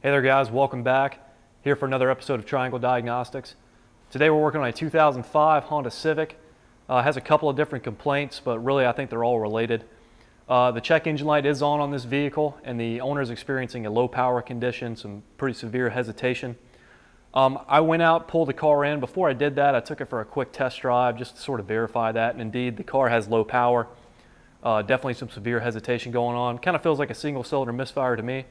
Hey there guys, welcome back. Here for another episode of Triangle Diagnostics. Today we're working on a 2005 Honda Civic. It has a couple of different complaints, but really I think they're all related. The check engine light is on this vehicle, and the owner is experiencing a low power condition, some pretty severe hesitation. I went out, pulled the car in. Before I did that, I took it for a quick test drive just to sort of verify that, and indeed the car has low power. Definitely some severe hesitation going on. Kind of feels like a single cylinder misfire to me.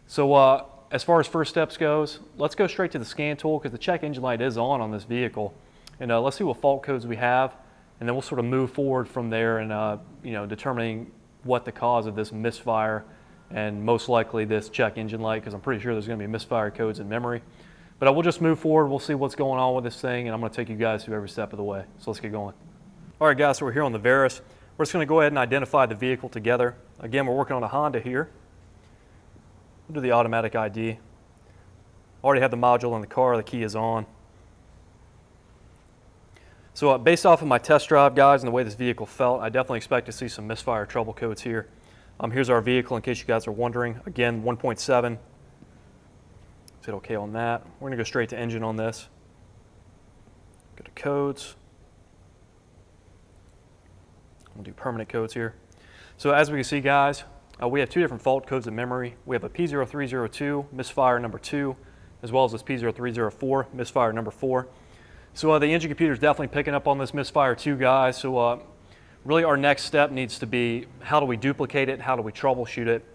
So as far as first steps goes, let's go straight to the scan tool because the check engine light is on this vehicle. And let's see what fault codes we have, and then we'll sort of move forward from there and determining what the cause of this misfire and most likely this check engine light, because I'm pretty sure there's going to be misfire codes in memory. But I will just move forward, we'll see what's going on with this thing, and I'm going to take you guys through every step of the way. So let's get going. All right guys, so we're here on the Verus. We're just going to go ahead and identify the vehicle together. Again, we're working on a Honda here. We'll do the automatic ID. Already have the module in the car, the key is on. So based off of my test drive, guys, and the way this vehicle felt, I definitely expect to see some misfire trouble codes here. Here's our vehicle in case you guys are wondering. Again, 1.7. Hit OK on that. We're going to go straight to engine on this. Go to codes. We'll do permanent codes here. So as we can see, guys, we have two different fault codes in memory. We have a P0302, misfire number 2, as well as this P0304, misfire number 4. So the engine computer is definitely picking up on this misfire too, guys. So really our next step needs to be, how do we duplicate it? How do we troubleshoot it?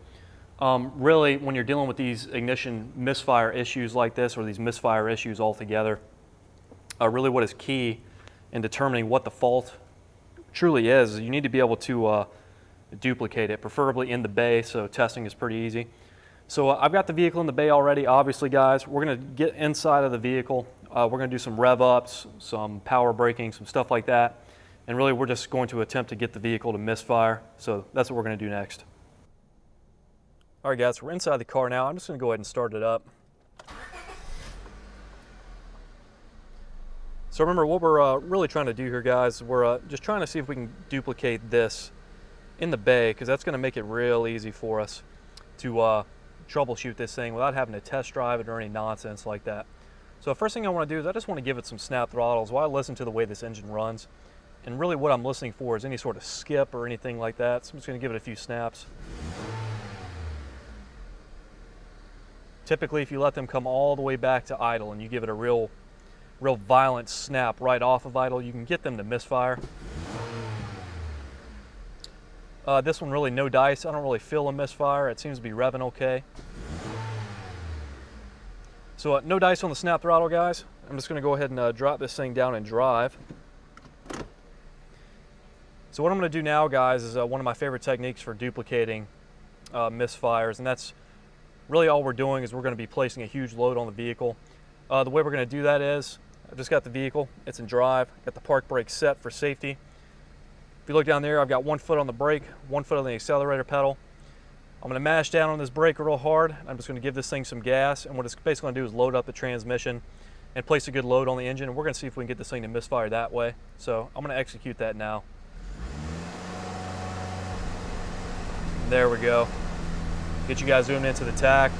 Really, when you're dealing with these ignition misfire issues like this, or these misfire issues altogether, really what is key in determining what the fault truly is you need to be able to duplicate it, preferably in the bay, so testing is pretty easy. So I've got the vehicle in the bay already, obviously, guys. We're going to get inside of the vehicle. We're going to do some rev ups, some power braking, some stuff like that. And really, we're just going to attempt to get the vehicle to misfire. So that's what we're going to do next. All right, guys, we're inside the car now. I'm just going to go ahead and start it up. So remember, what we're really trying to do here, guys, we're just trying to see if we can duplicate this in the bay, because that's going to make it real easy for us to troubleshoot this thing without having to test drive it or any nonsense like that. So the first thing I want to do is I just want to give it some snap throttles while I listen to the way this engine runs. And really what I'm listening for is any sort of skip or anything like that. So I'm just going to give it a few snaps. Typically, if you let them come all the way back to idle and you give it a real violent snap right off of idle, you can get them to misfire. This one, really no dice. I don't really feel a misfire. It seems to be revving okay. So no dice on the snap throttle, guys. I'm just going to go ahead and drop this thing down and drive. So what I'm going to do now, guys, is one of my favorite techniques for duplicating misfires, and that's really all we're doing is we're going to be placing a huge load on the vehicle. The way we're going to do that is, I've just got the vehicle, it's in drive, got the park brake set for safety. If you look down there, I've got 1 foot on the brake, 1 foot on the accelerator pedal. I'm going to mash down on this brake real hard. I'm just going to give this thing some gas, and what it's basically going to do is load up the transmission and place a good load on the engine, and we're going to see if we can get this thing to misfire that way. So I'm going to execute that now. There we go. Get you guys zoomed into the tach.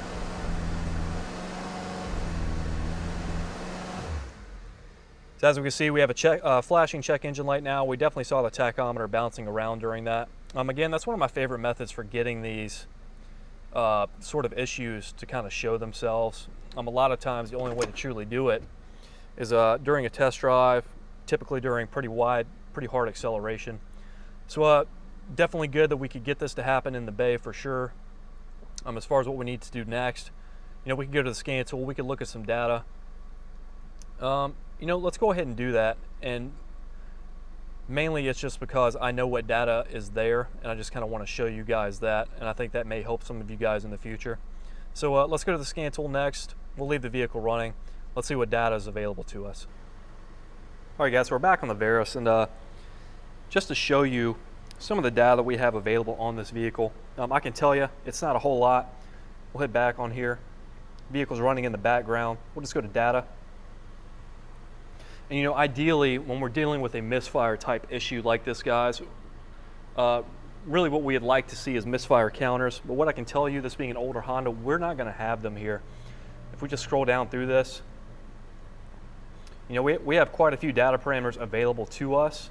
So as we can see, we have a flashing check engine light now. We definitely saw the tachometer bouncing around during that. Again, that's one of my favorite methods for getting these sort of issues to kind of show themselves. A lot of times, the only way to truly do it is during a test drive, typically during pretty hard acceleration. So definitely good that we could get this to happen in the bay for sure. As far as what we need to do next, we can go to the scan tool, we can look at some data. Let's go ahead and do that. And mainly it's just because I know what data is there, and I just kind of want to show you guys that, and I think that may help some of you guys in the future. So let's go to the scan tool next. We'll leave the vehicle running. Let's see what data is available to us. All right, guys, so we're back on the Verus, and just to show you some of the data that we have available on this vehicle, I can tell you it's not a whole lot. We'll head back on here. Vehicle's running in the background. We'll just go to data. And ideally, when we're dealing with a misfire type issue like this, guys, really what we'd like to see is misfire counters, but what I can tell you, this being an older Honda, we're not going to have them here. If we just scroll down through this, you know, we have quite a few data parameters available to us,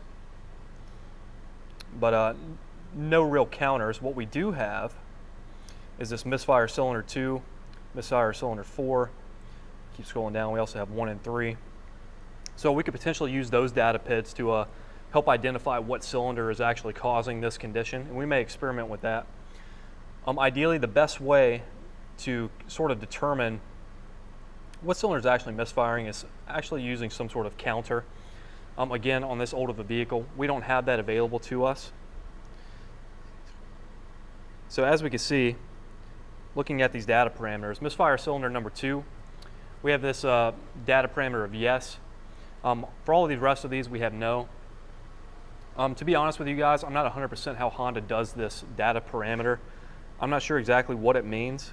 but no real counters. What we do have is this misfire cylinder 2, misfire cylinder 4. Keep scrolling down. We also have 1 and 3. So we could potentially use those data PIDs to help identify what cylinder is actually causing this condition, and we may experiment with that. Ideally, the best way to sort of determine what cylinder is actually misfiring is actually using some sort of counter. Again, on this old of a vehicle, we don't have that available to us. So as we can see, looking at these data parameters, misfire cylinder number 2, we have this data parameter of yes. For all of the rest of these, we have no. To be honest with you guys, I'm not 100% how Honda does this data parameter. I'm not sure exactly what it means,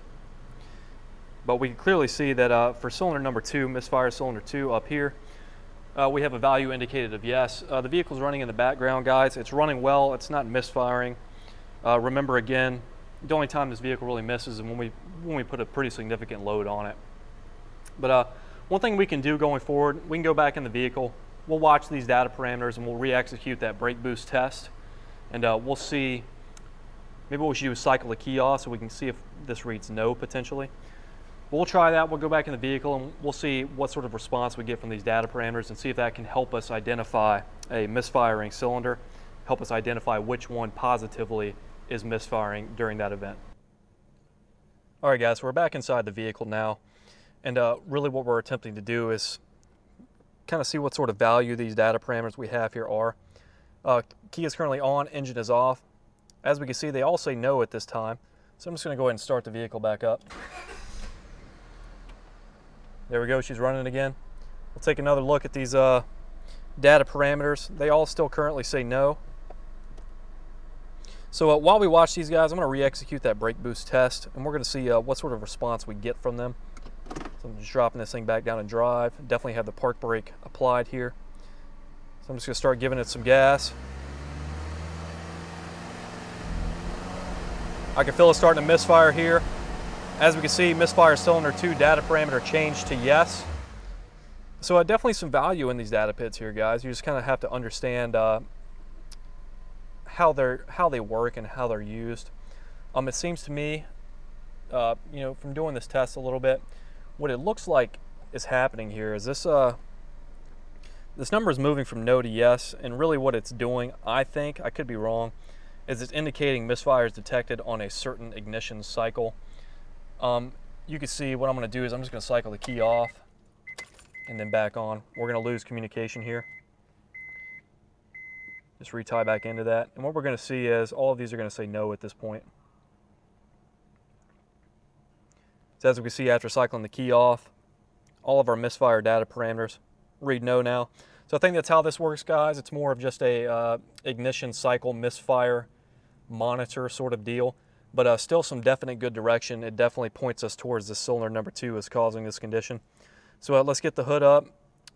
but we can clearly see that for cylinder number 2, misfire cylinder 2 up here, we have a value indicated of yes. The vehicle's running in the background, guys. It's running well. It's not misfiring. Remember, again, the only time this vehicle really misses is when we put a pretty significant load on it. But one thing we can do going forward, we can go back in the vehicle, we'll watch these data parameters, and we'll re-execute that brake boost test, and we'll see, maybe we should use cycle the key off so we can see if this reads no potentially. But we'll try that. We'll go back in the vehicle and we'll see what sort of response we get from these data parameters and see if that can help us identify a misfiring cylinder, help us identify which one positively is misfiring during that event. All right, guys, we're back inside the vehicle now, and really what we're attempting to do is kind of see what sort of value these data parameters we have here are. Key is currently on, engine is off. As we can see, they all say no at this time, so I'm just going to go ahead and start the vehicle back up. There we go, she's running again. We'll take another look at these data parameters. They all still currently say no. So while we watch these guys, I'm going to re-execute that brake boost test, and we're going to see what sort of response we get from them. So I'm just dropping this thing back down in drive. Definitely have the park brake applied here. So I'm just going to start giving it some gas. I can feel it starting to misfire here. As we can see, misfire cylinder 2 data parameter changed to yes. So definitely some value in these data PIDs here, guys. You just kind of have to understand how they work and how they're used. It seems to me, you know, from doing this test a little bit, what it looks like is happening here is this number is moving from no to yes, and really what it's doing, I think, I could be wrong, is it's indicating misfires detected on a certain ignition cycle. You can see what I'm going to do is I'm just going to cycle the key off and then back on. We're going to lose communication here. Just retie back into that. And what we're going to see is all of these are going to say no at this point. So as we can see, after cycling the key off, all of our misfire data parameters read no now. So I think that's how this works, guys. It's more of just a ignition cycle misfire monitor sort of deal, but still some definite good direction. It definitely points us towards this cylinder number 2 is causing this condition. So let's get the hood up.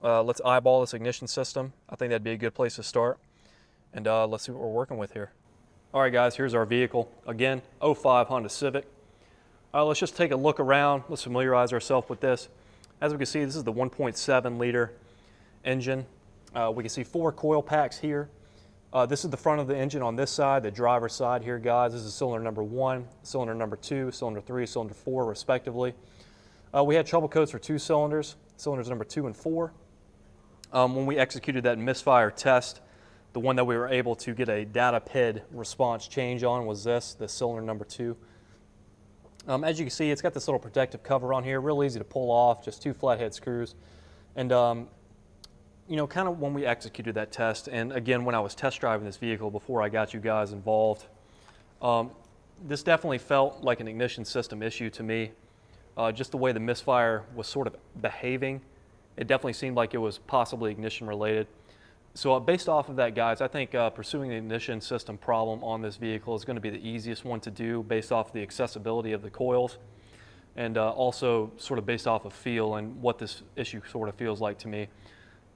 Let's eyeball this ignition system. I think that'd be a good place to start. And let's see what we're working with here. All right, guys, here's our vehicle. Again, 05 Honda Civic. Let's just take a look around. Let's familiarize ourselves with this. As we can see, this is the 1.7 liter engine. We can see 4 coil packs here. This is the front of the engine on this side, the driver's side here, guys. This is cylinder number 1, cylinder number 2, cylinder 3, cylinder 4, respectively. We had trouble codes for 2 cylinders, cylinders number 2 and 4. When we executed that misfire test, the one that we were able to get a data PID response change on was this cylinder number 2. As you can see, it's got this little protective cover on here, real easy to pull off, just 2 flathead screws. And you know, kind of when we executed that test, and again, when I was test driving this vehicle before I got you guys involved, this definitely felt like an ignition system issue to me. Just the way the misfire was sort of behaving, it definitely seemed like it was possibly ignition related. So based off of that, guys, I think pursuing the ignition system problem on this vehicle is going to be the easiest one to do based off the accessibility of the coils, and also sort of based off of feel and what this issue sort of feels like to me.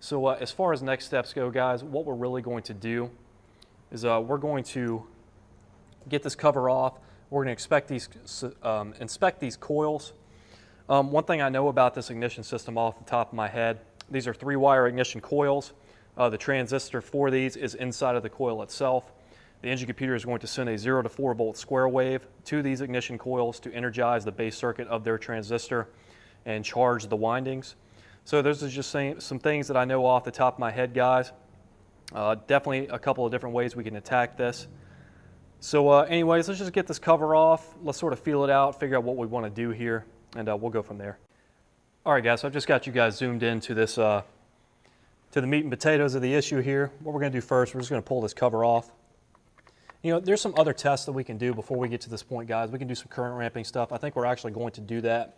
So as far as next steps go, guys, what we're really going to do is we're going to get this cover off. We're going to inspect these coils. One thing I know about this ignition system off the top of my head, these are 3-wire ignition coils. The transistor for these is inside of the coil itself. The engine computer is going to send a 0 to 4 volt square wave to these ignition coils to energize the base circuit of their transistor and charge the windings. So those are just some things that I know off the top of my head, guys. Definitely a couple of different ways we can attack this. So anyways, let's just get this cover off. Let's sort of feel it out, figure out what we want to do here, and we'll go from there. All right, guys, so I've just got you guys zoomed into this, to the meat and potatoes of the issue here. What we're going to do first, we're just going to pull this cover off. You know, there's some other tests that we can do before we get to this point, guys. We can do some current ramping stuff. I think we're actually going to do that.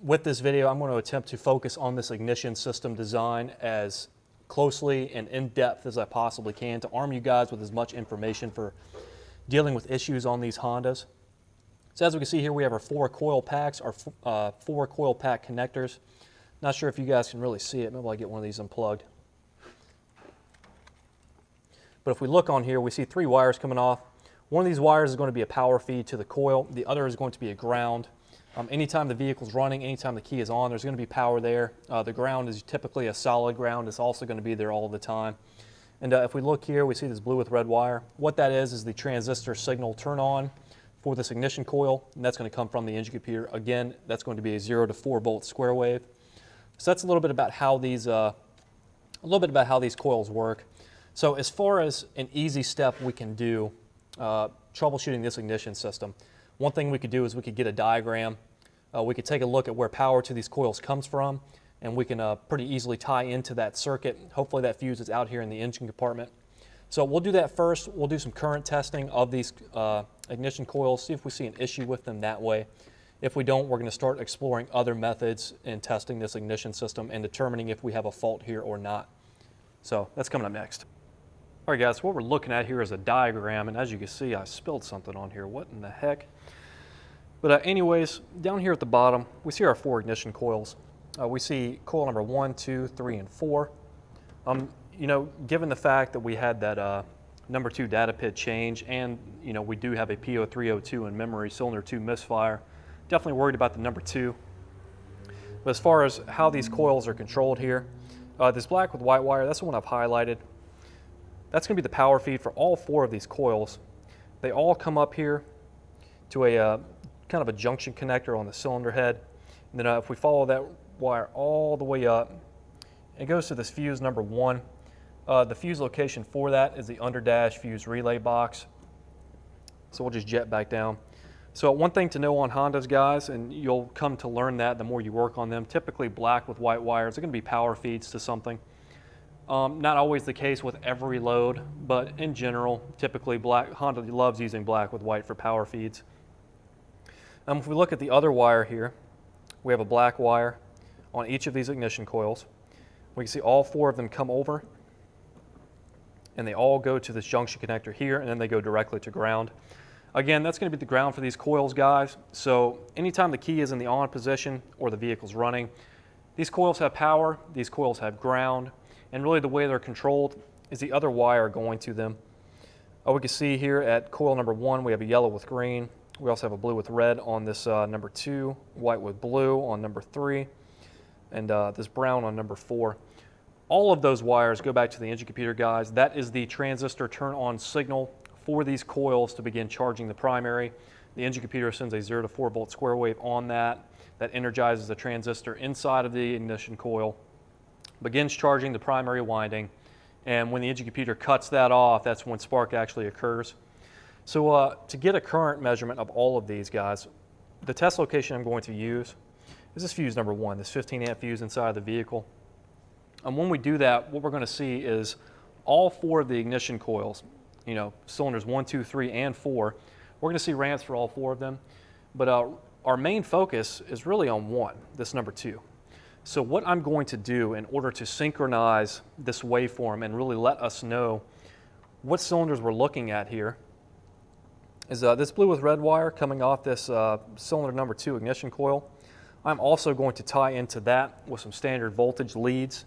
With this video, I'm going to attempt to focus on this ignition system design as closely and in depth as I possibly can to arm you guys with as much information for dealing with issues on these Hondas. So as we can see here, we have our 4 coil packs, our 4 coil pack connectors. Not sure if you guys can really see it. Maybe I'll get one of these unplugged. But if we look on here, we see 3 wires coming off. One of these wires is going to be a power feed to the coil. The other is going to be a ground. Anytime the vehicle's running, anytime the key is on, there's going to be power there. The ground is typically a solid ground. It's also going to be there all the time. And if we look here, we see this blue with red wire. What that is the transistor signal turn on for this ignition coil, and that's going to come from the engine computer. Again, that's going to be a 0 to 4 volt square wave. So that's a little bit about how these coils work. So as far as an easy step we can do troubleshooting this ignition system, one thing we could do is we could get a diagram. We could take a look at where power to these coils comes from, and we can pretty easily tie into that circuit. Hopefully that fuse is out here in the engine compartment. So we'll do that first. We'll do some current testing of these ignition coils, see if we see an issue with them that way. If we don't, we're going to start exploring other methods in testing this ignition system and determining if we have a fault here or not. So that's coming up next. All right, guys, what we're looking at here is a diagram, and as you can see, I spilled something on here. What in the heck? But anyways, down here at the bottom, we see our 4 ignition coils. We see coil number 1, 2, 3, and 4. You know, given the fact that we had that number 2 data PID change, and you know we do have a P0302 in memory, cylinder 2 misfire, definitely worried about the number 2. But as far as how these coils are controlled here, this black with white wire, that's the one I've highlighted. That's going to be the power feed for all 4 of these coils. They all come up here to a kind of a junction connector on the cylinder head. And then if we follow that wire all the way up, it goes to this fuse number 1. The fuse location for that is the underdash fuse relay box. So we'll just jet back down. So one thing to know on Hondas, guys, and you'll come to learn that the more you work on them, typically black with white wires are going to be power feeds to something. Not always the case with every load, but in general, typically Honda loves using black with white for power feeds. If we look at the other wire here, we have a black wire on each of these ignition coils. We can see all 4 of them come over, and they all go to this junction connector here, and then they go directly to ground. Again, that's going to be the ground for these coils, guys. So anytime the key is in the on position or the vehicle's running, these coils have power, these coils have ground, and really the way they're controlled is the other wire going to them. We can see here at coil number 1, we have a yellow with green. We also have a blue with red on this number 2, white with blue on number 3, and this brown on number 4. All of those wires go back to the engine computer, guys. That is the transistor turn on signal for these coils to begin charging the primary. The engine computer sends a 0 to 4 volt square wave on that. That energizes the transistor inside of the ignition coil, begins charging the primary winding, and when the engine computer cuts that off, that's when spark actually occurs. So to get a current measurement of all of these, guys, the test location I'm going to use is this fuse number 1, this 15 amp fuse inside the vehicle. And when we do that, what we're going to see is all 4 of the ignition coils, you know, cylinders 1, 2, 3, and 4, we're going to see ramps for all 4 of them. But our main focus is really on 1, this number 2. So what I'm going to do in order to synchronize this waveform and really let us know what cylinders we're looking at here is this blue with red wire coming off this cylinder number 2 ignition coil. I'm also going to tie into that with some standard voltage leads.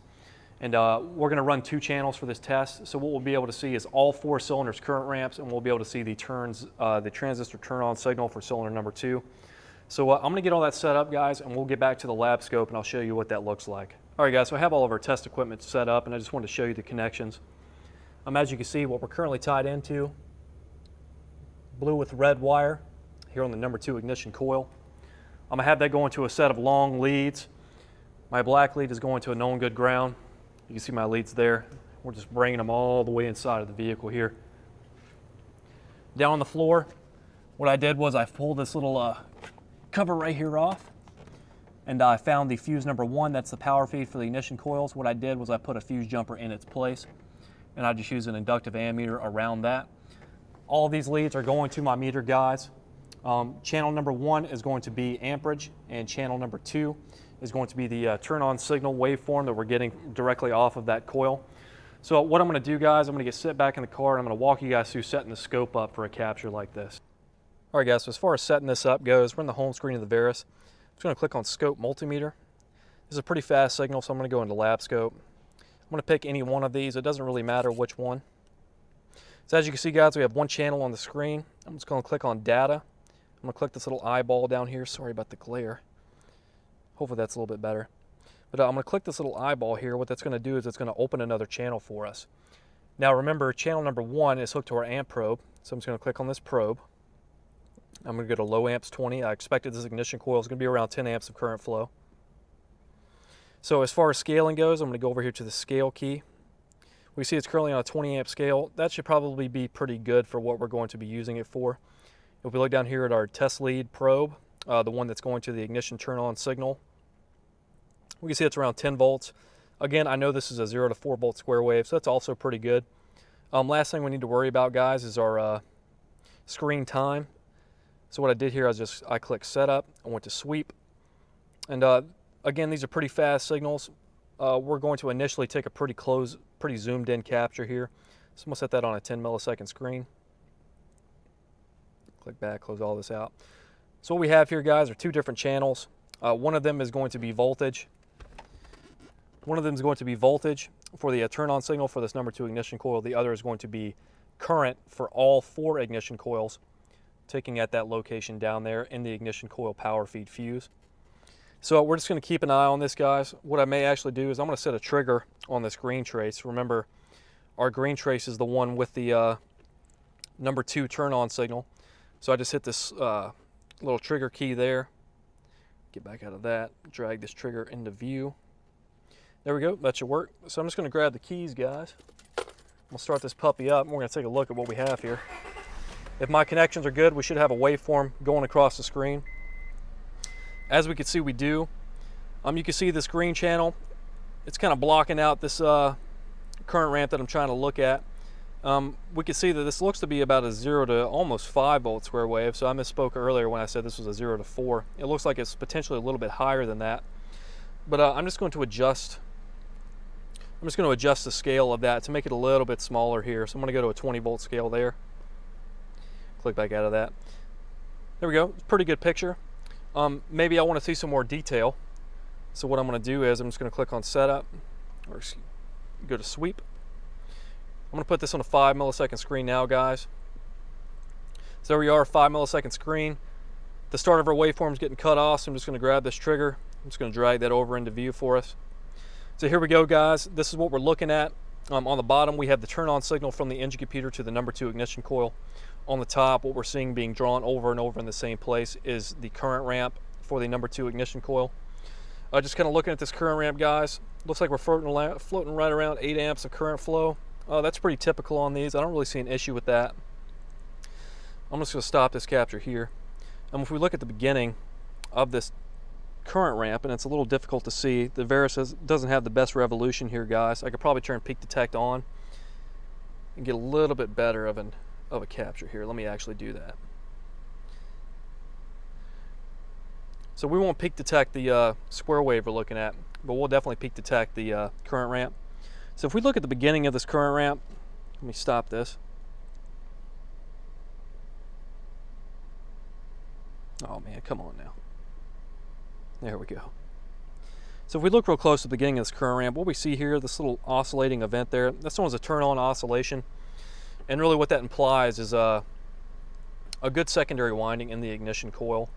And we're going to run 2 channels for this test. So what we'll be able to see is all 4 cylinders current ramps, and we'll be able to see the transistor turn on signal for cylinder number 2. So I'm going to get all that set up, guys, and we'll get back to the lab scope and I'll show you what that looks like. All right, guys, so I have all of our test equipment set up, and I just wanted to show you the connections. As you can see, what we're currently tied into, blue with red wire here on the number 2 ignition coil. I'm going to have that go into a set of long leads. My black lead is going to a known good ground. You can see my leads there. We're just bringing them all the way inside of the vehicle here. Down on the floor, what I did was I pulled this little cover right here off, and I found the fuse number 1. That's the power feed for the ignition coils. What I did was I put a fuse jumper in its place, and I just used an inductive ammeter around that. All of these leads are going to my meter, guys. Channel number 1 is going to be amperage, and channel number 2 is going to be the turn on signal waveform that we're getting directly off of that coil. So what I'm going to do, guys, I'm going to sit back in the car and I'm going to walk you guys through setting the scope up for a capture like this. All right, guys, so as far as setting this up goes, we're in the home screen of the Veris. I'm just going to click on scope multimeter. This is a pretty fast signal, so I'm going to go into lab scope. I'm going to pick any one of these. It doesn't really matter which one. So as you can see, guys, we have 1 channel on the screen. I'm just going to click on data. I'm going to click this little eyeball down here. Sorry about the glare. Hopefully that's a little bit better. But I'm going to click this little eyeball here. What that's going to do is it's going to open another channel for us. Now remember, channel number 1 is hooked to our amp probe. So I'm just going to click on this probe. I'm going to go to low amps 20. I expected this ignition coil is going to be around 10 amps of current flow. So as far as scaling goes, I'm going to go over here to the scale key. We see it's currently on a 20 amp scale. That should probably be pretty good for what we're going to be using it for. If we look down here at our test lead probe, the one that's going to the ignition turn on signal, we can see it's around 10 volts. Again, I know this is a 0 to 4 volt square wave, so that's also pretty good. Last thing we need to worry about, guys, is our screen time. So what I did here, I clicked setup, I went to sweep, and again, these are pretty fast signals. We're going to initially take a pretty zoomed in capture here. So I'm going to set that on a 10 millisecond screen. Click back, close all this out. So what we have here, guys, are 2 different channels. One of them is going to be voltage. One of them is going to be voltage for the turn on signal for this number 2 ignition coil. The other is going to be current for all 4 ignition coils, taking at that location down there in the ignition coil power feed fuse. So we're just going to keep an eye on this, guys. What I may actually do is I'm going to set a trigger on this green trace. Remember, our green trace is the one with the number 2 turn on signal. So I just hit this little trigger key there. Get back out of that, drag this trigger into view. There we go, that should work. So I'm just going to grab the keys, guys. We'll start this puppy up, and we're going to take a look at what we have here. If my connections are good, we should have a waveform going across the screen. As we can see, we do. You can see this green channel. It's kind of blocking out this current ramp that I'm trying to look at. We can see that this looks to be about a 0 to almost 5 volt square wave, so I misspoke earlier when I said this was a 0 to 4. It looks like it's potentially a little bit higher than that. But I'm just going to adjust the scale of that to make it a little bit smaller here. So I'm going to go to a 20 volt scale there. Click back out of that. There we go, it's a pretty good picture. Maybe I want to see some more detail. So what I'm going to do is I'm just going to click on setup, or go to sweep. I'm going to put this on a 5 millisecond screen now, guys. So there we are, 5 millisecond screen. The start of our waveform is getting cut off, so I'm just going to grab this trigger. I'm just going to drag that over into view for us. So here we go, guys. This is what we're looking at. On the bottom, we have the turn on signal from the engine computer to the number 2 ignition coil. On the top, what we're seeing being drawn over and over in the same place is the current ramp for the number 2 ignition coil. Just kind of looking at this current ramp, guys. Looks like we're floating right around 8 amps of current flow. That's pretty typical on these. I don't really see an issue with that. I'm just going to stop this capture here. If we look at the beginning of this current ramp, and it's a little difficult to see, the Veris doesn't have the best revolution here, guys. I could probably turn peak detect on and get a little bit better of a capture here. Let me actually do that. So we won't peak detect the square wave we're looking at, but we'll definitely peak detect the current ramp. So if we look at the beginning of this current ramp, let me stop this. Oh man, come on now. There we go. So if we look real close at the beginning of this current ramp, what we see here, this little oscillating event there, that's known as a turn-on oscillation. And really what that implies is a good secondary winding in the ignition coil.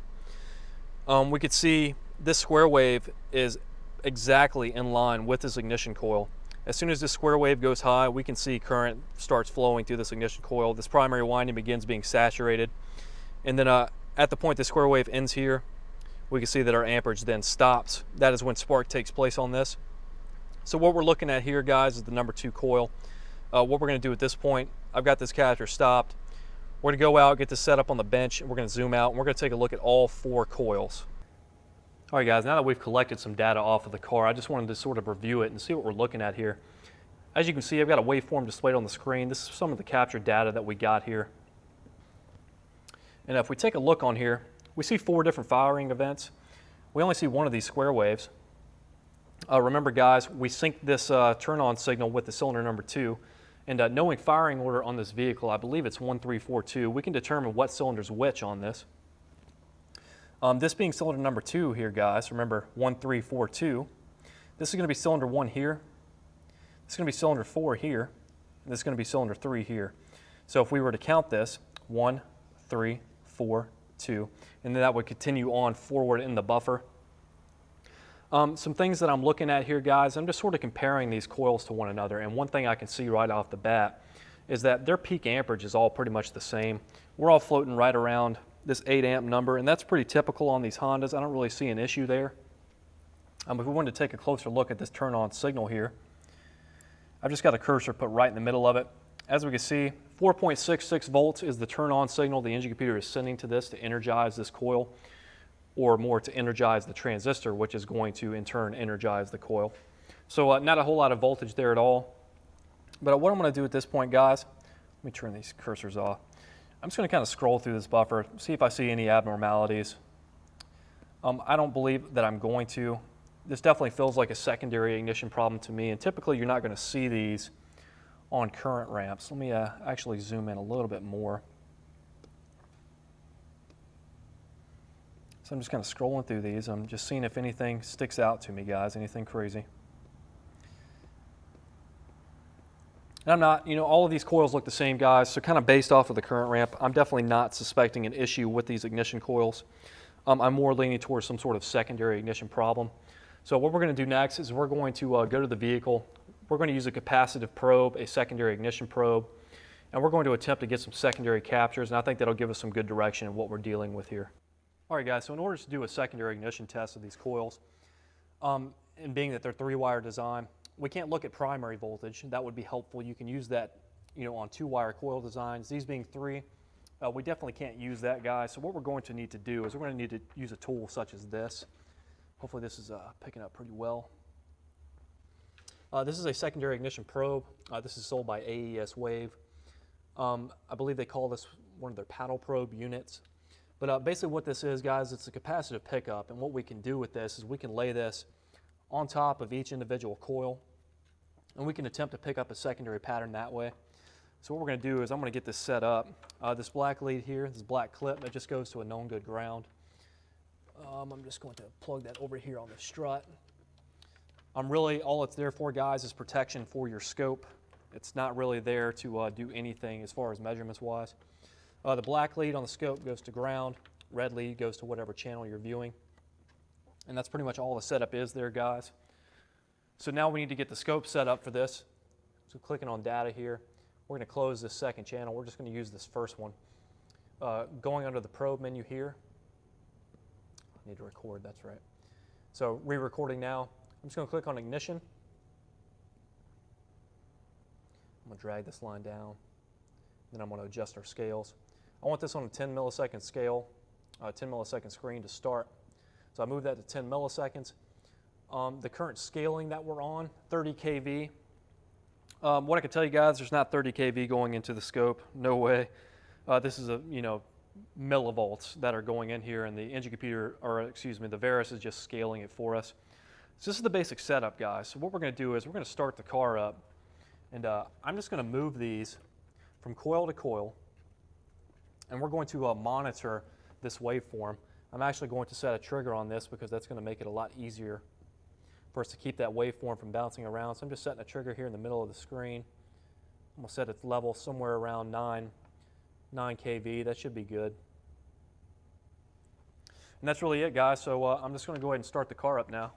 We could see this square wave is exactly in line with this ignition coil. As soon as this square wave goes high, we can see current starts flowing through this ignition coil. This primary winding begins being saturated. And then at the point the square wave ends here, we can see that our amperage then stops. That is when spark takes place on this. So what we're looking at here, guys, is the number 2 coil. What we're going to do at this point, I've got this capacitor stopped. We're going to go out, get this set up on the bench, and we're going to zoom out, and we're going to take a look at all 4 coils. All right, guys, now that we've collected some data off of the car, I just wanted to sort of review it and see what we're looking at here. As you can see, I've got a waveform displayed on the screen. This is some of the captured data that we got here. And if we take a look on here, we see 4 different firing events. We only see one of these square waves. Remember, guys, we sync this turn-on signal with the cylinder number 2. And knowing firing order on this vehicle, I believe it's 1, 3, 4, 2, we can determine what cylinder's which on this. This being cylinder number 2 here, guys, remember 1, 3, 4, 2. This is going to be cylinder 1 here. This is going to be cylinder 4 here. And this is going to be cylinder 3 here. So if we were to count this, 1, 3, 4, 2, and then that would continue on forward in the buffer. Some things that I'm looking at here, guys, I'm just sort of comparing these coils to one another, and one thing I can see right off the bat is that their peak amperage is all pretty much the same. We're all floating right around this 8 amp number, and that's pretty typical on these Hondas. I don't really see an issue there. If we wanted to take a closer look at this turn-on signal here, I've just got a cursor put right in the middle of it. As we can see, 4.66 volts is the turn-on signal the engine computer is sending to this to energize this coil, or more to energize the transistor, which is going to in turn energize the coil. So not a whole lot of voltage there at all. But what I'm going to do at this point, guys, let me turn these cursors off. I'm just going to kind of scroll through this buffer, see if I see any abnormalities. I don't believe that I'm going to. This definitely feels like a secondary ignition problem to me, and typically you're not going to see these on current ramps. Let me actually zoom in a little bit more. So I'm just kind of scrolling through these. I'm just seeing if anything sticks out to me, guys, anything crazy. And I'm not, all of these coils look the same, guys, so kind of based off of the current ramp, I'm definitely not suspecting an issue with these ignition coils. I'm more leaning towards some sort of secondary ignition problem. So what we're going to do next is we're going to go to the vehicle. We're going to use a capacitive probe, a secondary ignition probe, and we're going to attempt to get some secondary captures, and I think that'll give us some good direction in what we're dealing with here. All right, guys, so in order to do a secondary ignition test of these coils, and being that they're 3-wire design, we can't look at primary voltage. That would be helpful. You can use that, on 2-wire coil designs. These being 3, we definitely can't use that, guys. So what we're going to need to do is we're going to need to use a tool such as this. Hopefully this is picking up pretty well. This is a secondary ignition probe. This is sold by AES Wave. I believe they call this one of their paddle probe units. But basically what this is, guys, it's a capacitive pickup, and what we can do with this is we can lay this on top of each individual coil, and we can attempt to pick up a secondary pattern that way. So what we're going to do is I'm going to get this set up. This black lead here, this black clip, that just goes to a known good ground. I'm just going to plug that over here on the strut. All it's there for, guys, is protection for your scope. It's not really there to do anything as far as measurements wise. The black lead on the scope goes to ground, red lead goes to whatever channel you're viewing. And that's pretty much all the setup is there, guys. So now we need to get the scope set up for this. So clicking on data here, we're going to close this second channel. We're just going to use this first one. Going under the probe menu here. I need to record, that's right. So re-recording now. I'm just going to click on ignition. I'm going to drag this line down. Then I'm going to adjust our scales. I want this on a 10 millisecond scale, 10 millisecond screen to start. So I move that to 10 milliseconds. The current scaling that we're on, 30 kV. What I can tell you, guys, there's not 30 kV going into the scope. No way. This is millivolts that are going in here, and the engine computer, the Veris is just scaling it for us. So this is the basic setup, guys. So what we're going to do is we're going to start the car up, and I'm just going to move these from coil to coil, and we're going to monitor this waveform. I'm actually going to set a trigger on this because that's going to make it a lot easier for us to keep that waveform from bouncing around. So I'm just setting a trigger here in the middle of the screen. I'm going to set its level somewhere around 9 kV. That should be good. And that's really it, guys. So I'm just going to go ahead and start the car up now.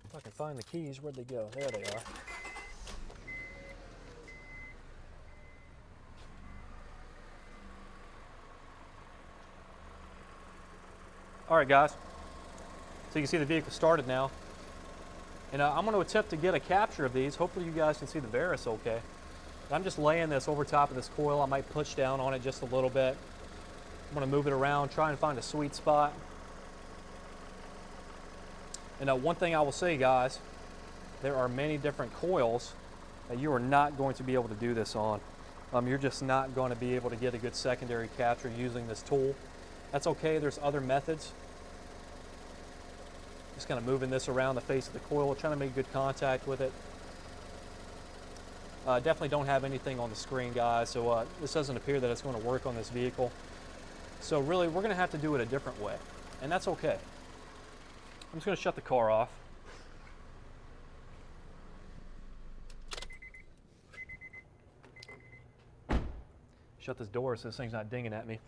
If I can find the keys, where'd they go? There they are. All right, guys. So you can see the vehicle started now. And I'm going to attempt to get a capture of these. Hopefully you guys can see the Varus okay. I'm just laying this over top of this coil. I might push down on it just a little bit. I'm going to move it around, try and find a sweet spot. And one thing I will say, guys, there are many different coils that you are not going to be able to do this on. You're just not going to be able to get a good secondary capture using this tool. That's okay, there's other methods. Just kind of moving this around the face of the coil, trying to make good contact with it. Definitely don't have anything on the screen, guys, so this doesn't appear that it's going to work on this vehicle. So really, we're going to have to do it a different way, and that's okay. I'm just going to shut the car off. Shut this door so this thing's not dinging at me.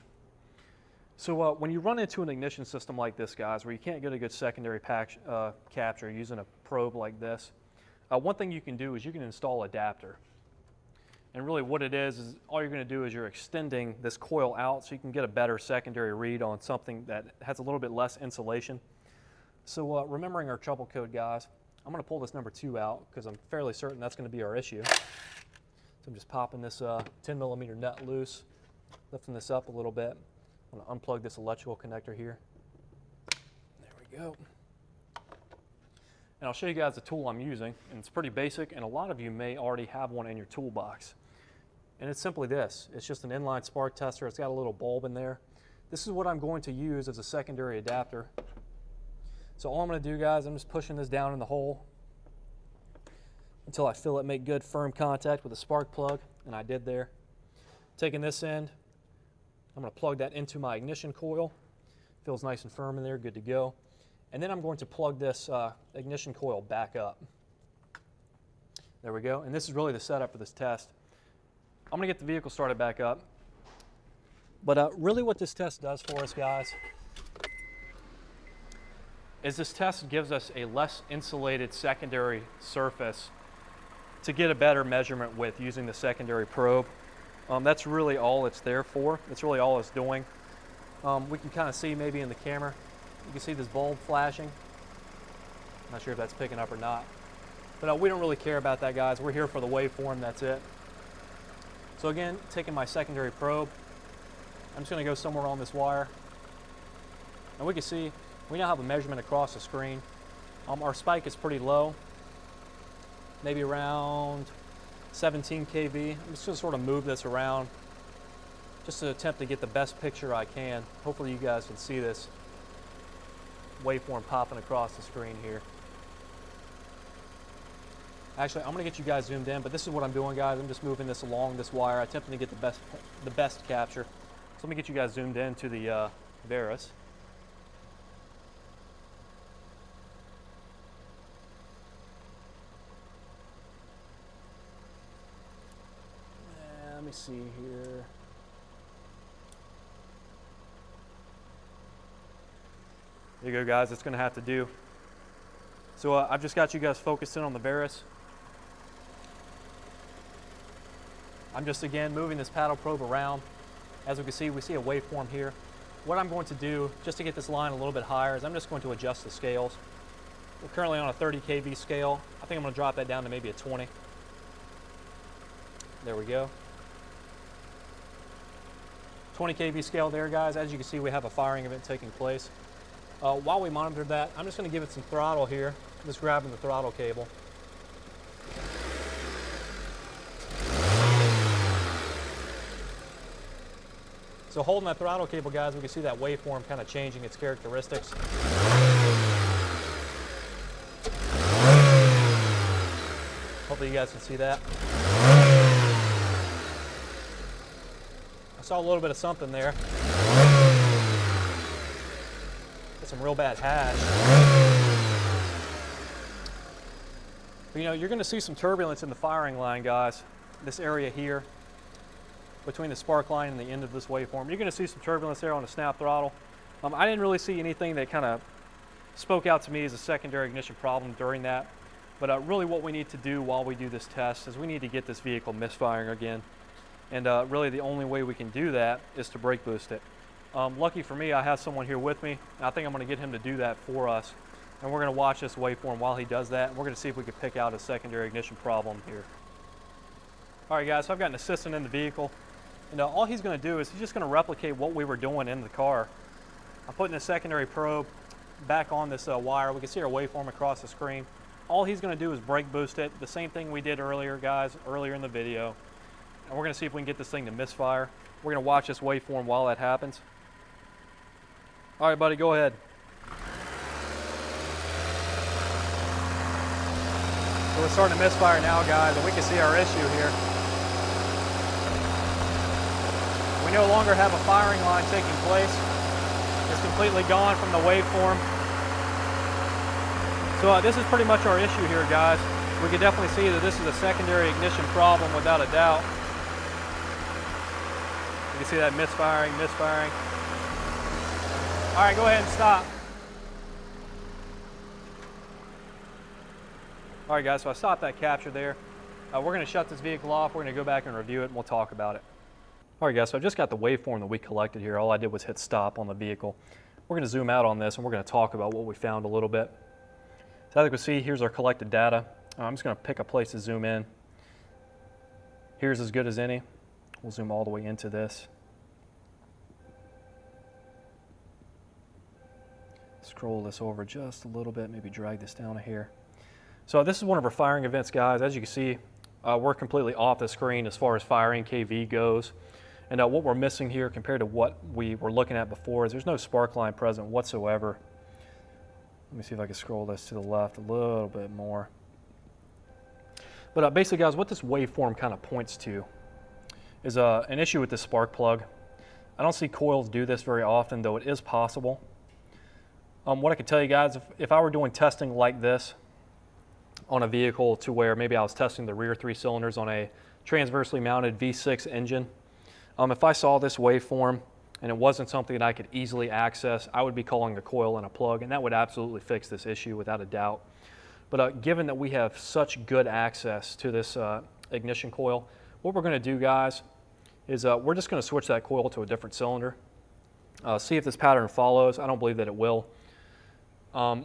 So when you run into an ignition system like this, guys, where you can't get a good secondary capture using a probe like this, one thing you can do is you can install an adapter. And really what it is all you're going to do is you're extending this coil out so you can get a better secondary read on something that has a little bit less insulation. So remembering our trouble code, guys, I'm going to pull this number 2 out because I'm fairly certain that's going to be our issue. So I'm just popping this 10 millimeter nut loose, lifting this up a little bit. I'm going to unplug this electrical connector here. There we go. And I'll show you guys the tool I'm using, and it's pretty basic, and a lot of you may already have one in your toolbox. And it's simply this. It's just an inline spark tester. It's got a little bulb in there. This is what I'm going to use as a secondary adapter. So all I'm going to do, guys, I'm just pushing this down in the hole until I feel it make good firm contact with the spark plug, and I did there. Taking this end, I'm going to plug that into my ignition coil. Feels nice and firm in there, good to go. And then I'm going to plug this ignition coil back up. There we go. And this is really the setup for this test. I'm going to get the vehicle started back up. But really what this test does for us, guys, is this test gives us a less insulated secondary surface to get a better measurement with using the secondary probe. That's really all it's there for. That's really all it's doing. We can kind of see maybe in the camera, you can see this bulb flashing. I'm not sure if that's picking up or not. But we don't really care about that, guys. We're here for the waveform, that's it. So again, taking my secondary probe, I'm just going to go somewhere on this wire. And we can see, we now have a measurement across the screen. Our spike is pretty low, maybe around 17 kV. I'm just going to sort of move this around just to attempt to get the best picture I can. Hopefully you guys can see this waveform popping across the screen here. Actually, I'm going to get you guys zoomed in, but this is what I'm doing, guys. I'm just moving this along this wire, attempting to get the best capture. So let me get you guys zoomed in to the Varus. Let me see here. There you go, guys. It's going to have to do. So I've just got you guys focused in on the Varus. I'm just, again, moving this paddle probe around. As we can see, we see a waveform here. What I'm going to do, just to get this line a little bit higher, is I'm just going to adjust the scales. We're currently on a 30 kV scale. I think I'm going to drop that down to maybe a 20. There we go. 20 kV scale there, guys. As you can see, we have a firing event taking place. While we monitor that, I'm just going to give it some throttle here. Just grabbing the throttle cable. So holding that throttle cable, guys, we can see that waveform kind of changing its characteristics. Hopefully you guys can see that. I saw a little bit of something there. Get some real bad hash. But, you know, you're going to see some turbulence in the firing line, guys. This area here, between the spark line and the end of this waveform. You're going to see some turbulence there on the snap throttle. I didn't really see anything that kind of spoke out to me as a secondary ignition problem during that. But really what we need to do while we do this test is we need to get this vehicle misfiring again. And really the only way we can do that is to brake boost it. Lucky for me, I have someone here with me. I think I'm going to get him to do that for us. And we're going to watch this waveform while he does that. And we're going to see if we can pick out a secondary ignition problem here. All right, guys, so I've got an assistant in the vehicle. And all he's going to do is he's just going to replicate what we were doing in the car. I'm putting the secondary probe back on this wire. We can see our waveform across the screen. All he's going to do is brake boost it. The same thing we did earlier, guys, earlier in the video. And we're going to see if we can get this thing to misfire. We're going to watch this waveform while that happens. All right, buddy, go ahead. So we're starting to misfire now, guys, and we can see our issue here. We no longer have a firing line taking place. It's completely gone from the waveform. So this is pretty much our issue here, guys. We can definitely see that this is a secondary ignition problem without a doubt. You can see that misfiring. All right, go ahead and stop. All right, guys, so I stopped that capture there. We're going to shut this vehicle off. We're going to go back and review it, and we'll talk about it. All right, guys, so I just got the waveform that we collected here. All I did was hit stop on the vehicle. We're going to zoom out on this, and we're going to talk about what we found a little bit. So as you can see, here's our collected data. I'm just going to pick a place to zoom in. Here's as good as any. We'll zoom all the way into this. Scroll this over just a little bit, maybe drag this down a hair. So this is one of our firing events, guys. As you can see, we're completely off the screen as far as firing KV goes. And what we're missing here compared to what we were looking at before is there's no spark line present whatsoever. Let me see if I can scroll this to the left a little bit more. But basically, guys, what this waveform kind of points to is an issue with this spark plug. I don't see coils do this very often, though it is possible. What I can tell you guys, if I were doing testing like this on a vehicle to where maybe I was testing the rear 3 cylinders on a transversely mounted V6 engine, if I saw this waveform and it wasn't something that I could easily access, I would be calling the coil and a plug, and that would absolutely fix this issue without a doubt. But given that we have such good access to this ignition coil, what we're going to do, guys, is we're just going to switch that coil to a different cylinder, see if this pattern follows. I don't believe that it will.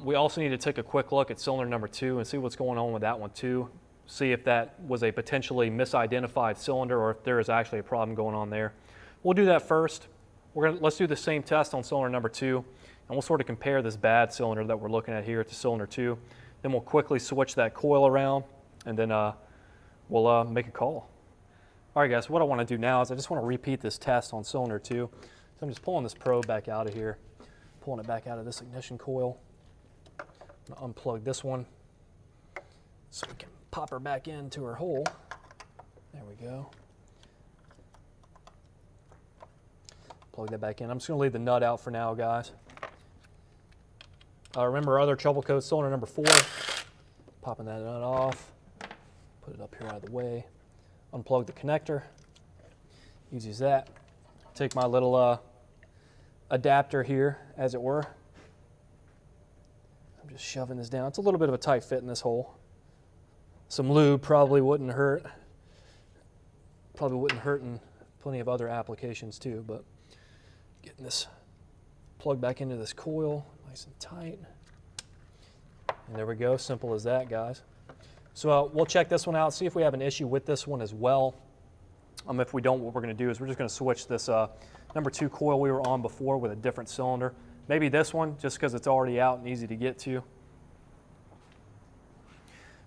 We also need to take a quick look at cylinder number 2 and see what's going on with that one too. See if that was a potentially misidentified cylinder or if there is actually a problem going on there. We'll do that first. Let's do the same test on cylinder number 2, and we'll sort of compare this bad cylinder that we're looking at here to cylinder 2. Then we'll quickly switch that coil around, and then we'll make a call. All right, guys, what I want to do now is I just want to repeat this test on cylinder 2. So I'm just pulling this probe back out of here, pulling it back out of this ignition coil. I'm going to unplug this one so we can pop her back into her hole. There we go. Plug that back in. I'm just going to leave the nut out for now, guys. Remember our other trouble code, cylinder number 4. Popping that nut off. Put it up here out of the way. Unplug the connector. Use that. Take my little adapter here, as it were. I'm just shoving this down. It's a little bit of a tight fit in this hole. Some lube probably wouldn't hurt. Probably wouldn't hurt in plenty of other applications too, but getting this plug back into this coil nice and tight. And there we go, simple as that, guys. So we'll check this one out, see if we have an issue with this one as well. If we don't, what we're going to do is we're just going to switch this number 2 coil we were on before with a different cylinder. Maybe this one, just because it's already out and easy to get to.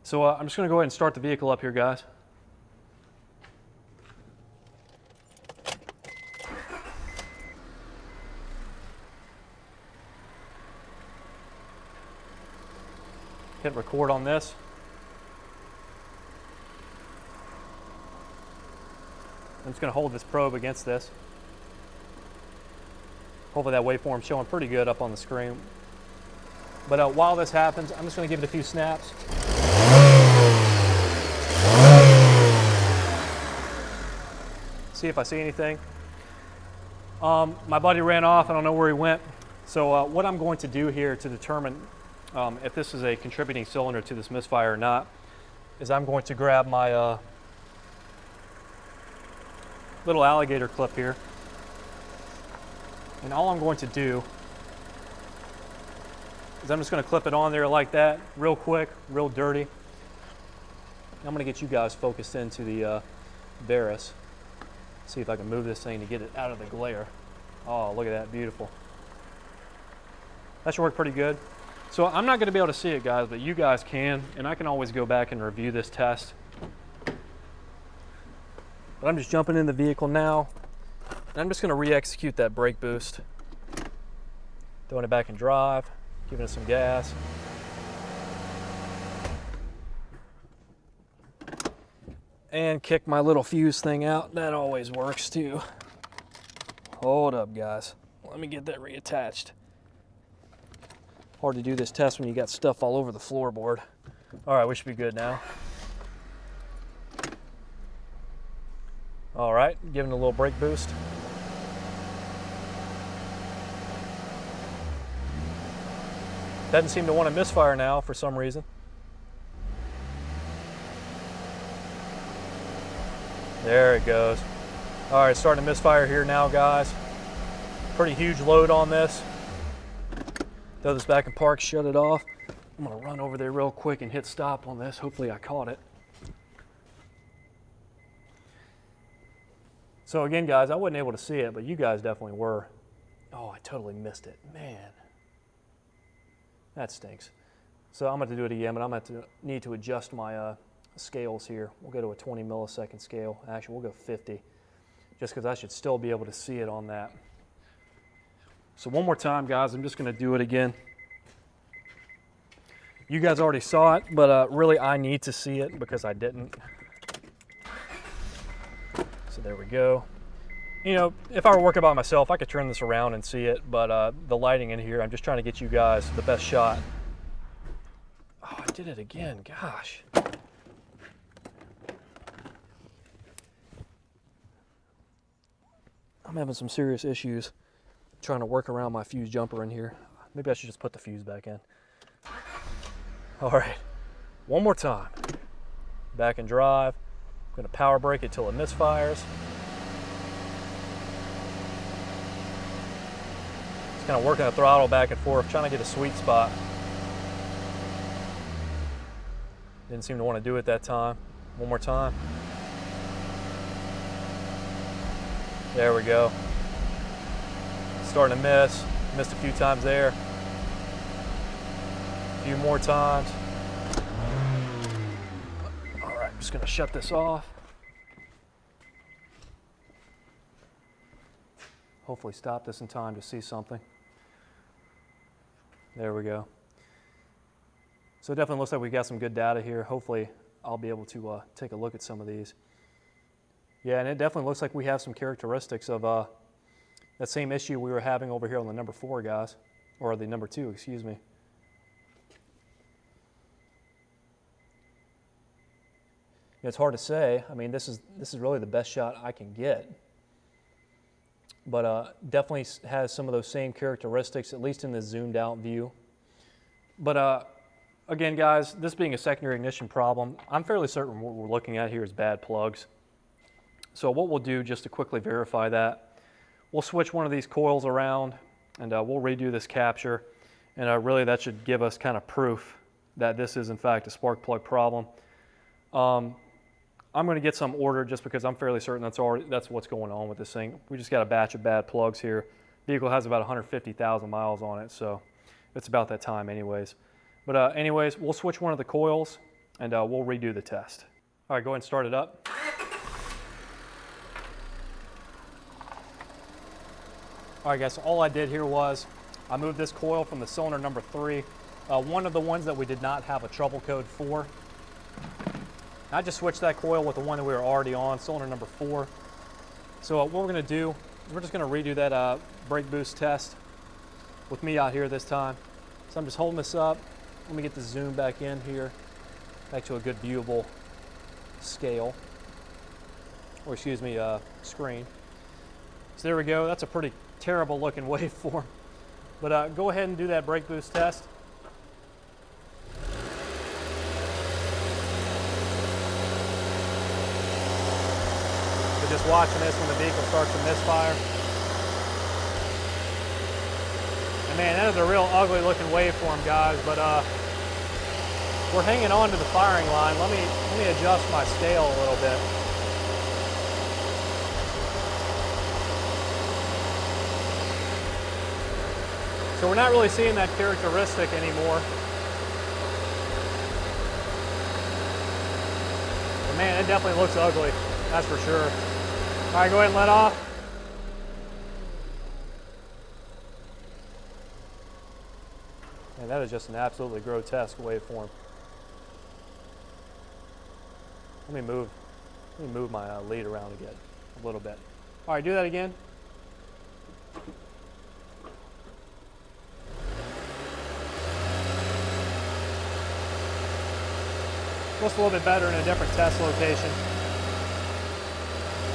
So I'm just going to go ahead and start the vehicle up here, guys. Hit record on this. I'm just going to hold this probe against this. Hopefully that waveform's showing pretty good up on the screen. But while this happens, I'm just going to give it a few snaps. See if I see anything. My buddy ran off. I don't know where he went. So what I'm going to do here to determine if this is a contributing cylinder to this misfire or not is I'm going to grab my little alligator clip here. And all I'm going to do is I'm just going to clip it on there like that, real quick, real dirty. I'm going to get you guys focused into the Varus. See if I can move this thing to get it out of the glare. Oh, look at that, beautiful. That should work pretty good. So I'm not going to be able to see it, guys, but you guys can, and I can always go back and review this test. But I'm just jumping in the vehicle now, and I'm just going to re-execute that brake boost. Throwing it back in drive, giving it some gas. And kick my little fuse thing out. That always works too. Hold up, guys. Let me get that reattached. Hard to do this test when you got stuff all over the floorboard. All right, we should be good now. All right, giving it a little brake boost. Doesn't seem to want to misfire now for some reason. There it goes. All right, starting to misfire here now, guys. Pretty huge load on this. Throw this back in park, shut it off. I'm gonna run over there real quick and hit stop on this. Hopefully I caught it. So again, guys, I wasn't able to see it, but you guys definitely were. Oh, I totally missed it, man. That stinks. So I'm going to do it again, but I'm going to need to adjust my scales here. We'll go to a 20 millisecond scale. Actually, we'll go 50, just because I should still be able to see it on that. So one more time, guys, I'm just going to do it again. You guys already saw it, but really I need to see it because I didn't. So there we go. You know, if I were working by myself, I could turn this around and see it, but the lighting in here, I'm just trying to get you guys the best shot. Oh, I did it again, gosh. I'm having some serious issues trying to work around my fuse jumper in here. Maybe I should just put the fuse back in. All right, one more time. Back in drive. I'm gonna power brake it till it misfires. Just kind of working the throttle back and forth, trying to get a sweet spot. Didn't seem to want to do it that time. One more time. There we go. Starting to miss. Missed a few times there. A few more times. All right, I'm just gonna shut this off. Hopefully stop this in time to see something. There we go. So it definitely looks like we got some good data here. Hopefully I'll be able to take a look at some of these. Yeah, and it definitely looks like we have some characteristics of that same issue we were having over here on the number 4, guys, or the number 2, excuse me. It's hard to say. I mean, this is really the best shot I can get, but definitely has some of those same characteristics, at least in the zoomed out view. But again, guys, this being a secondary ignition problem, I'm fairly certain what we're looking at here is bad plugs. So what we'll do, just to quickly verify that, we'll switch one of these coils around and we'll redo this capture, and really that should give us kind of proof that this is in fact a spark plug problem. I'm going to get some ordered just because I'm fairly certain that's what's going on with this thing. We just got a batch of bad plugs here. Vehicle has about 150,000 miles on it, so it's about that time anyways. But anyways, we'll switch one of the coils and we'll redo the test. All right, go ahead and start it up. All right, guys, so all I did here was I moved this coil from the cylinder number 3, one of the ones that we did not have a trouble code for. I just switched that coil with the one that we were already on, cylinder number 4. So what we're going to do is we're just going to redo that brake boost test with me out here this time. So I'm just holding this up. Let me get the zoom back in here, back to a good viewable scale, or excuse me, screen. So there we go. That's a pretty terrible looking waveform. But go ahead and do that brake boost test. So just watching this when the vehicle starts to misfire. And man, that is a real ugly looking waveform, guys, but we're hanging on to the firing line. Let me adjust my scale a little bit. So we're not really seeing that characteristic anymore. But man, it definitely looks ugly, that's for sure. All right, go ahead and let off. Man, that is just an absolutely grotesque waveform. Let me move my lead around again a little bit. All right, do that again. Looks a little bit better in a different test location.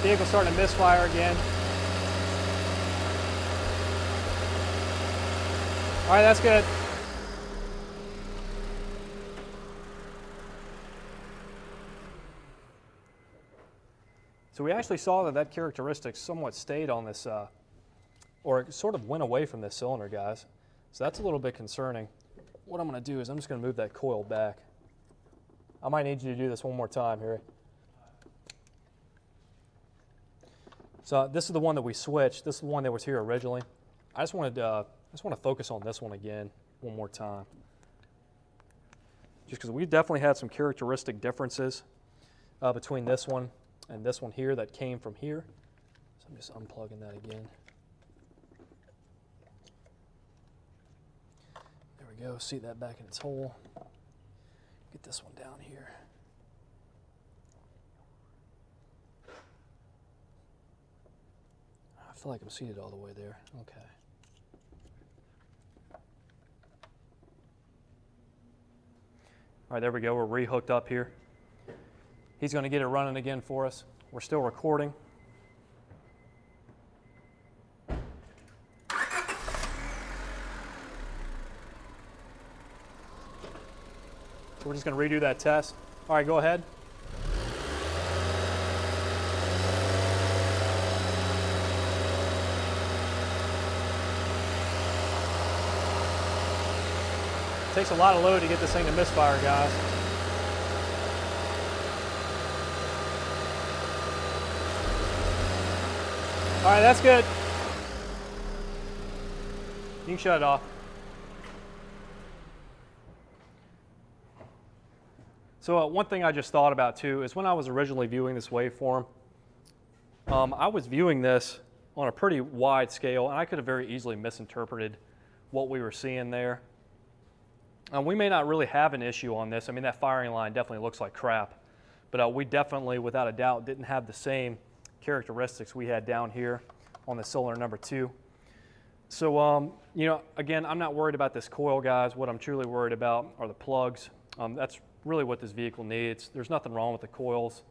Vehicle starting to misfire again. All right, that's good. So we actually saw that that characteristic somewhat stayed on this, or it sort of went away from this cylinder, guys. So that's a little bit concerning. What I'm going to do is I'm just going to move that coil back. I might need you to do this one more time, Harry. So this is the one that we switched. This is the one that was here originally. I just want to focus on this one again one more time. Just because we definitely had some characteristic differences between this one and this one here that came from here. So I'm just unplugging that again. There we go, see that back in its hole. Get this one down here. I feel like I'm seated all the way there. Okay. All right, there we go. We're re-hooked up here. He's going to get it running again for us. We're still recording. So we're just going to redo that test. All right, go ahead. It takes a lot of load to get this thing to misfire, guys. All right, that's good. You can shut it off. So one thing I just thought about too is when I was originally viewing this waveform, I was viewing this on a pretty wide scale, and I could have very easily misinterpreted what we were seeing there. We may not really have an issue on this. I mean, that firing line definitely looks like crap, but we definitely, without a doubt, didn't have the same characteristics we had down here on the cylinder number 2. So, you know, again, I'm not worried about this coil, guys. What I'm truly worried about are the plugs. That's really what this vehicle needs. There's nothing wrong with the coils.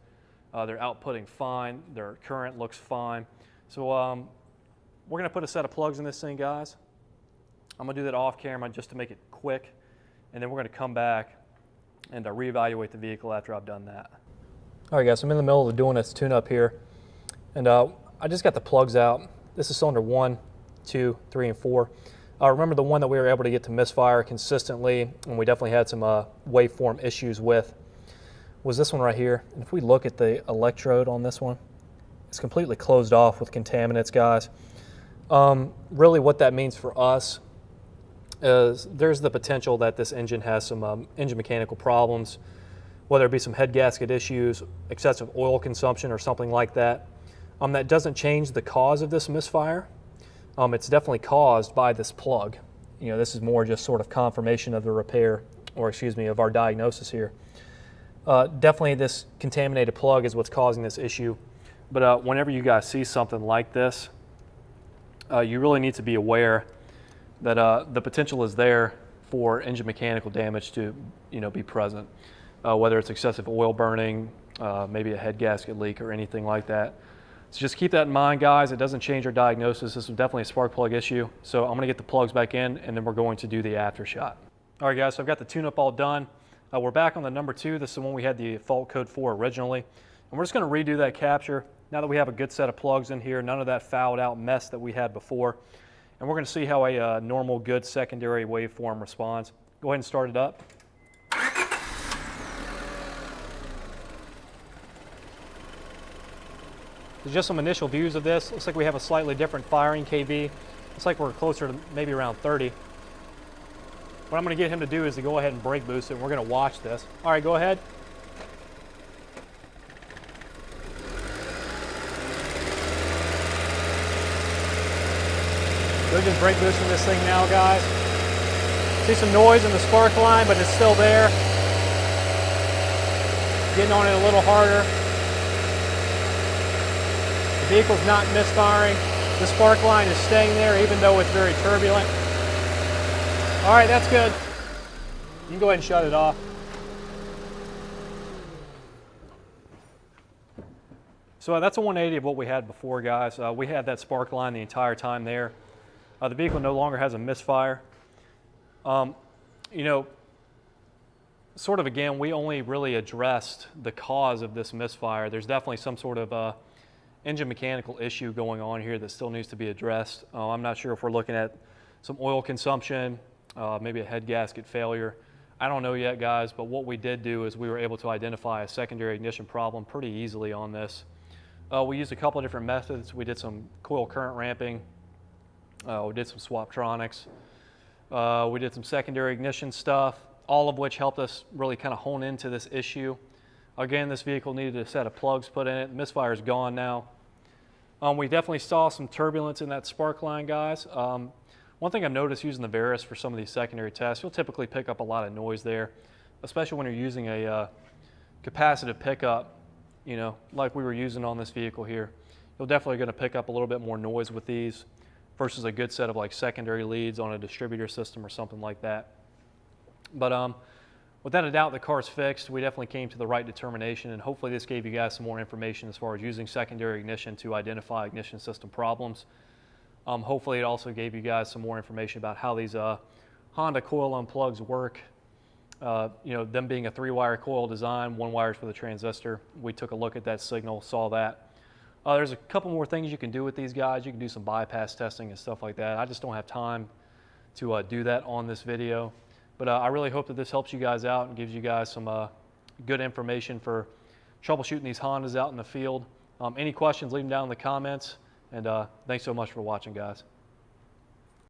They're outputting fine. Their current looks fine. So we're going to put a set of plugs in this thing, guys. I'm going to do that off camera just to make it quick, and then we're going to come back and reevaluate the vehicle after I've done that. All right, guys, I'm in the middle of doing this tune-up here, and I just got the plugs out. This is cylinder 1, 2, 3, and 4. Remember the one that we were able to get to misfire consistently, and we definitely had some waveform issues with, was this one right here. And if we look at the electrode on this one, it's completely closed off with contaminants, guys. Really what that means for us is there's the potential that this engine has some engine mechanical problems, whether it be some head gasket issues, excessive oil consumption, or something like that. That doesn't change the cause of this misfire. It's definitely caused by this plug. You know, this is more just sort of confirmation of the repair, or excuse me, of our diagnosis here. Definitely this contaminated plug is what's causing this issue. But whenever you guys see something like this, you really need to be aware that the potential is there for engine mechanical damage to be present, whether it's excessive oil burning, maybe a head gasket leak or anything like that. So just keep that in mind, guys. It doesn't change our diagnosis. This is definitely a spark plug issue. So I'm going to get the plugs back in, and then we're going to do the after shot. All right, guys, so I've got the tune-up all done. We're back on the number 2. This is the one we had the fault code for originally. And we're just going to redo that capture. Now that we have a good set of plugs in here, none of that fouled out mess that we had before. And we're going to see how a normal, good secondary waveform responds. Go ahead and start it up. So just some initial views of this. Looks like we have a slightly different firing kV. Looks like we're closer to maybe around 30. What I'm going to get him to do is to go ahead and brake boost it, and we're going to watch this. All right, go ahead. We're just brake boosting this thing now, guys. See some noise in the spark line, but it's still there. Getting on it a little harder. The vehicle's not misfiring. The spark line is staying there even though it's very turbulent. All right, that's good. You can go ahead and shut it off. So that's a 180 of what we had before, guys. We had that spark line the entire time there. The vehicle no longer has a misfire. Sort of again, we only really addressed the cause of this misfire. There's definitely some sort of engine mechanical issue going on here that still needs to be addressed. I'm not sure if we're looking at some oil consumption, maybe a head gasket failure. I don't know yet, guys, but what we did do is we were able to identify a secondary ignition problem pretty easily on this. We used a couple of different methods. We did some coil current ramping. We did some Swaptronics. We did some secondary ignition stuff, all of which helped us really kind of hone into this issue. Again, this vehicle needed a set of plugs put in it. The misfire is gone now. We definitely saw some turbulence in that spark line, guys. One thing I've noticed using the Varus for some of these secondary tests, you'll typically pick up a lot of noise there, especially when you're using a capacitive pickup, like we were using on this vehicle here. You're definitely going to pick up a little bit more noise with these versus a good set of like secondary leads on a distributor system or something like that. But without a doubt, the car's fixed. We definitely came to the right determination, and hopefully this gave you guys some more information as far as using secondary ignition to identify ignition system problems. Hopefully it also gave you guys some more information about how these Honda coil unplugs work. Them being a 3-wire coil design, 1 wire for the transistor. We took a look at that signal, saw that. There's a couple more things you can do with these guys. You can do some bypass testing and stuff like that. I just don't have time to do that on this video. But I really hope that this helps you guys out and gives you guys some good information for troubleshooting these Hondas out in the field. Any questions, leave them down in the comments. And thanks so much for watching, guys.